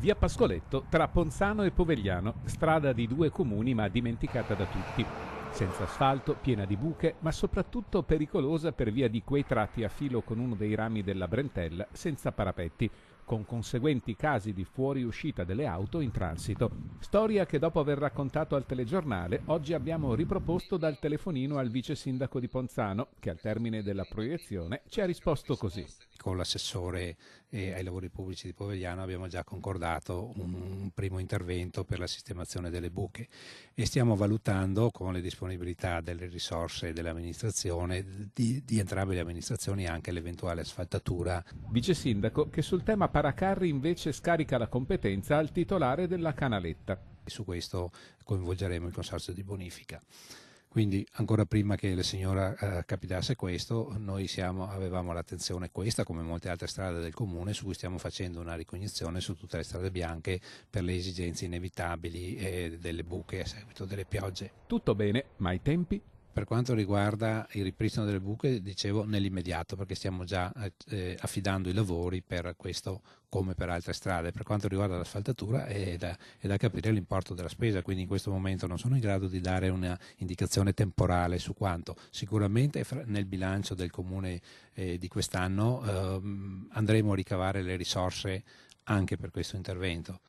Via Pascoletto tra Ponzano e Povegliano, strada di due comuni ma dimenticata da tutti. Senza asfalto, piena di buche, ma soprattutto pericolosa per via di quei tratti a filo con uno dei rami della Brentella senza parapetti, con conseguenti casi di fuoriuscita delle auto in transito. Storia che dopo aver raccontato al telegiornale, oggi abbiamo riproposto dal telefonino al vice sindaco di Ponzano, che al termine della proiezione ci ha risposto così. Con l'assessore ai lavori pubblici di Povegliano abbiamo già concordato un primo intervento per la sistemazione delle buche e stiamo valutando con le disponibilità delle risorse dell'amministrazione di entrambe le amministrazioni anche l'eventuale asfaltatura. Vice sindaco che sul tema paracarri invece scarica la competenza al titolare della canaletta. Su questo coinvolgeremo il consorzio di bonifica. Quindi ancora prima che la signora capitasse questo, noi avevamo l'attenzione questa, come molte altre strade del comune, su cui stiamo facendo una ricognizione su tutte le strade bianche per le esigenze inevitabili delle buche a seguito delle piogge. Tutto bene, ma i tempi? Per quanto riguarda il ripristino delle buche, dicevo nell'immediato, perché stiamo già affidando i lavori per questo come per altre strade. Per quanto riguarda l'asfaltatura è da capire l'importo della spesa, quindi in questo momento non sono in grado di dare una indicazione temporale su quanto. Sicuramente nel bilancio del comune di quest'anno andremo a ricavare le risorse anche per questo intervento.